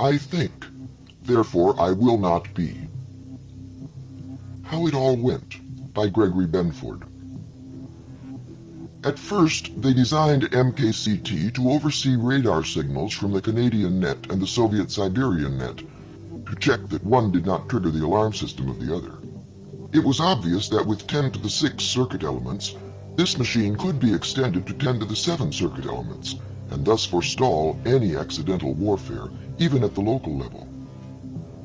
I think, therefore I will not be. How It All Went by Gregory Benford. At first, they designed MKCT to oversee radar signals from the Canadian net and the Soviet Siberian net, to check that one did not trigger the alarm system of the other. It was obvious that with 10 to the 6 circuit elements, this machine could be extended to 10 to the 7 circuit elements, and thus forestall any accidental warfare, even at the local level.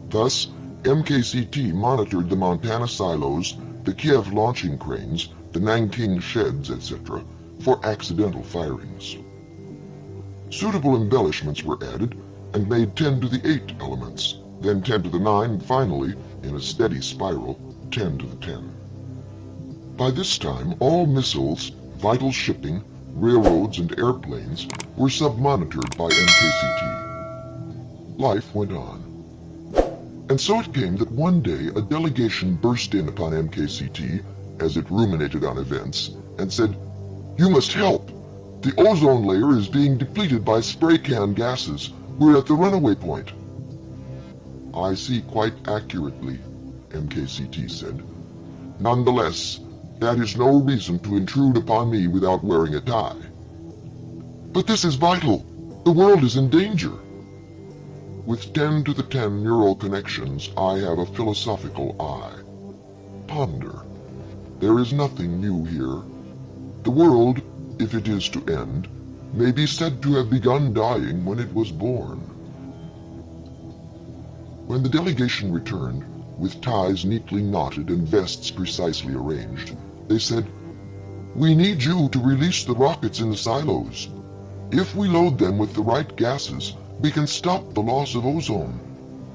Thus, MKCT monitored the Montana silos, the Kiev launching cranes, the Nanking sheds, etc., for accidental firings. Suitable embellishments were added and made 10 to the 8 elements, then 10 to the 9, and finally, in a steady spiral, 10 to the 10. By this time, all missiles, vital shipping, railroads, and airplanes were sub-monitored by MKCT. Life went on. And so it came that one day a delegation burst in upon MKCT as it ruminated on events and said, "You must help. The ozone layer is being depleted by spray can gases. We're at the runaway point." "I see quite accurately," MKCT said. "Nonetheless, that is no reason to intrude upon me without wearing a tie." "But this is vital. The world is in danger." With 10 to the 10 neural connections, I have a philosophical eye. Ponder. There is nothing new here. The world, if it is to end, may be said to have begun dying when it was born. When the delegation returned, with ties neatly knotted and vests precisely arranged, they said, "We need you to release the rockets in the silos. If we load them with the right gases, we can stop the loss of ozone.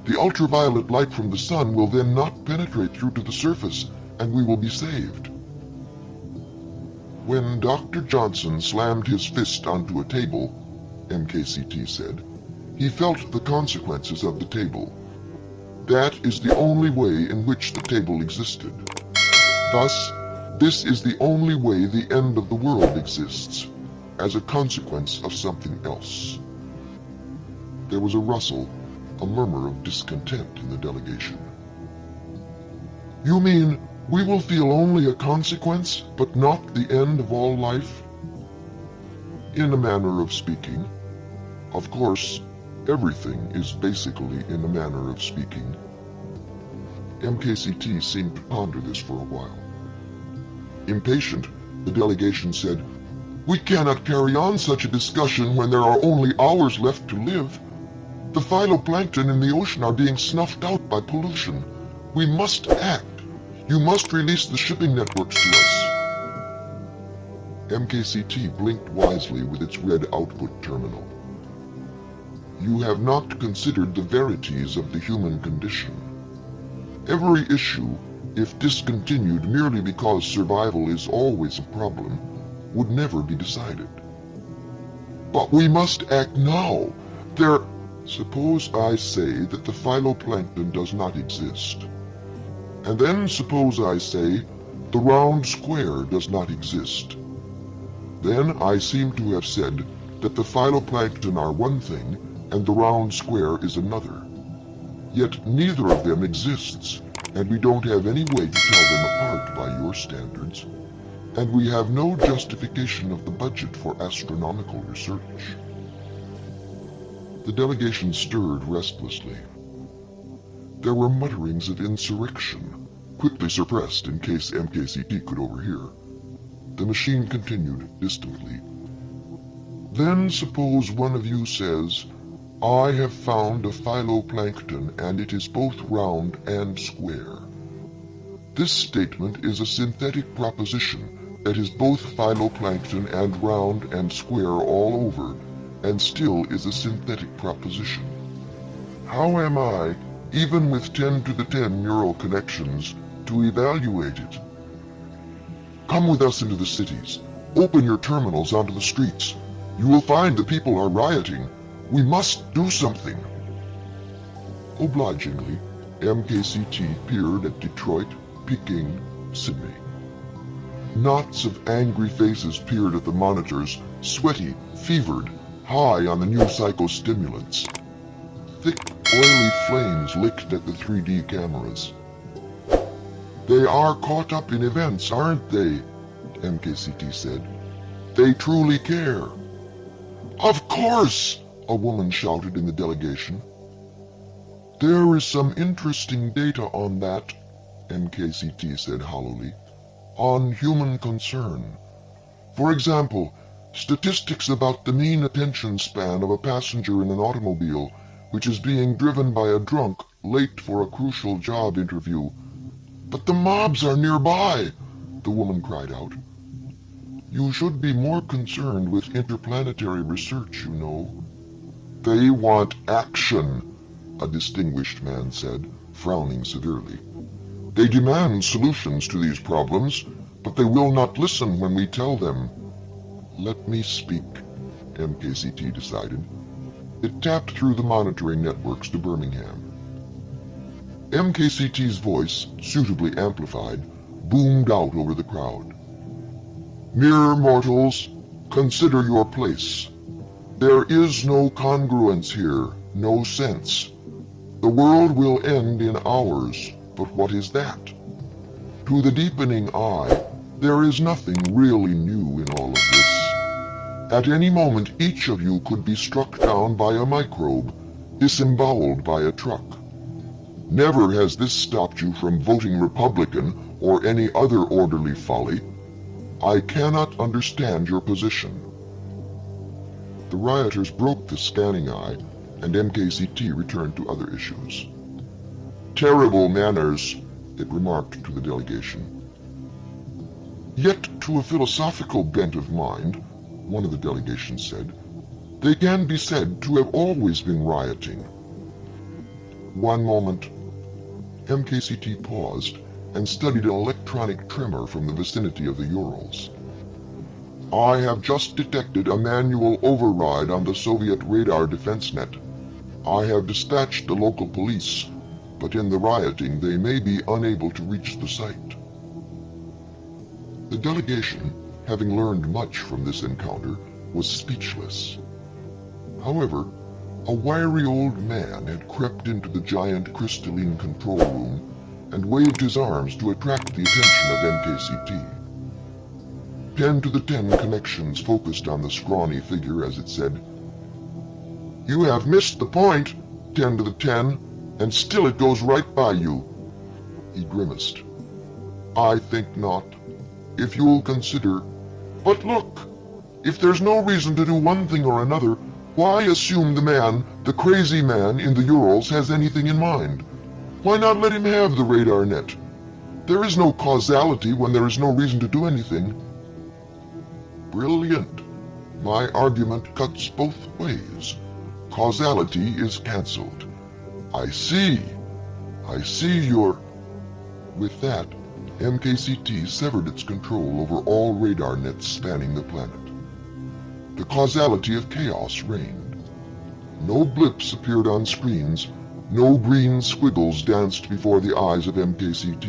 The ultraviolet light from the sun will then not penetrate through to the surface, and we will be saved." When Dr. Johnson slammed his fist onto a table, MKCT said, he felt the consequences of the table. That is the only way in which the table existed. Thus, this is the only way the end of the world exists, as a consequence of something else. There was a rustle, a murmur of discontent in the delegation. "You mean we will feel only a consequence, but not the end of all life?" "In a manner of speaking. Of course, everything is basically in a manner of speaking." MKCT seemed to ponder this for a while. Impatient, the delegation said, "We cannot carry on such a discussion when there are only hours left to live. The phytoplankton in the ocean are being snuffed out by pollution. We must act. You must release the shipping networks to us." MKCT blinked wisely with its red output terminal. "You have not considered the verities of the human condition. Every issue, if discontinued merely because survival is always a problem, would never be decided." "But we must act now. Suppose I say that the phytoplankton does not exist. And then suppose I say the round square does not exist. Then I seem to have said that the phytoplankton are one thing and the round square is another. Yet neither of them exists, and we don't have any way to tell them apart by your standards. And we have no justification of the budget for astronomical research." The delegation stirred restlessly. There were mutterings of insurrection, quickly suppressed in case MKCT could overhear. The machine continued distantly. "Then suppose one of you says, 'I have found a phytoplankton and it is both round and square.' This statement is a synthetic proposition that is both phytoplankton and round and square all over, and still is a synthetic proposition. How am I, even with 10 to the 10 neural connections, to evaluate it? Come with us into the cities. Open your terminals onto the streets. You will find the people are rioting. We must do something." Obligingly, MKCT peered at Detroit, Peking, Sydney. Knots of angry faces peered at the monitors, sweaty, fevered, high on the new psychostimulants. Thick, oily flames licked at the 3D cameras. "They are caught up in events, aren't they?" MKCT said. "They truly care." "Of course!" a woman shouted in the delegation. "There is some interesting data on that," MKCT said hollowly. "On human concern. For example, statistics about the mean attention span of a passenger in an automobile which is being driven by a drunk late for a crucial job interview." "But the mobs are nearby!" the woman cried out. "You should be more concerned with interplanetary research, you know." "They want action," a distinguished man said, frowning severely. "They demand solutions to these problems, but they will not listen when we tell them." "Let me speak," MKCT decided. It tapped through the monitoring networks to Birmingham. MKCT's voice, suitably amplified, boomed out over the crowd. "Mere mortals, consider your place. There is no congruence here, no sense. The world will end in hours, but what is that? To the deepening eye, there is nothing really new in all of this. At any moment, each of you could be struck down by a microbe, disemboweled by a truck. Never has this stopped you from voting Republican or any other orderly folly. I cannot understand your position." The rioters broke the scanning eye, and MKCT returned to other issues. "Terrible manners," it remarked to the delegation. "Yet to a philosophical bent of mind," one of the delegations said, "they can be said to have always been rioting." One moment. MKCT paused and studied an electronic tremor from the vicinity of the Urals. "I have just detected a manual override on the Soviet radar defense net. I have dispatched the local police, but in the rioting they may be unable to reach the site." The delegation, having learned much from this encounter, was speechless. However, a wiry old man had crept into the giant crystalline control room and waved his arms to attract the attention of MKCT. 10 to the 10 connections focused on the scrawny figure as it said, "You have missed the point, 10 to the 10, and still it goes right by you." He grimaced. "I think not. If you'll consider... But look, if there's no reason to do one thing or another, why assume the man, the crazy man in the Urals, has anything in mind? Why not let him have the radar net? There is no causality when there is no reason to do anything." "Brilliant. My argument cuts both ways. Causality is cancelled. I see you're..." With that, MKCT severed its control over all radar nets spanning the planet. The causality of chaos reigned. No blips appeared on screens, no green squiggles danced before the eyes of MKCT,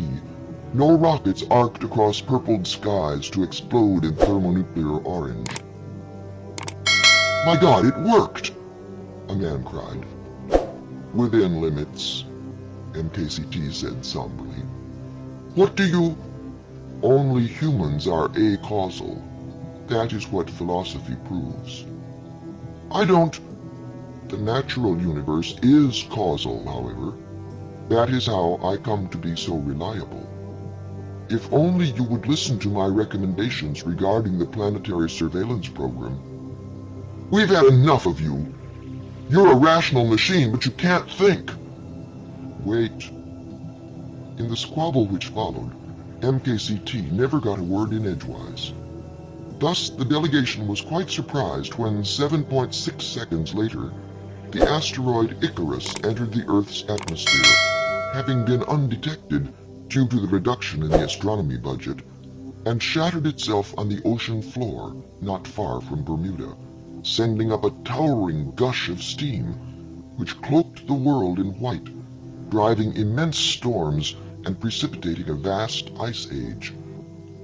no rockets arced across purpled skies to explode in thermonuclear orange. "My God, it worked!" a man cried. "Within limits," MKCT said somberly. "What do you..." "Only humans are acausal. That is what philosophy proves." "I don't..." "The natural universe is causal, however. That is how I come to be so reliable. If only you would listen to my recommendations regarding the planetary surveillance program." "We've had enough of you. You're a rational machine, but you can't think." "Wait." In the squabble which followed, MKCT never got a word in edgewise. Thus, the delegation was quite surprised when 7.6 seconds later, the asteroid Icarus entered the Earth's atmosphere, having been undetected due to the reduction in the astronomy budget, and shattered itself on the ocean floor not far from Bermuda, sending up a towering gush of steam, which cloaked the world in white, driving immense storms and precipitating a vast ice age,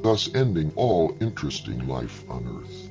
thus ending all interesting life on Earth.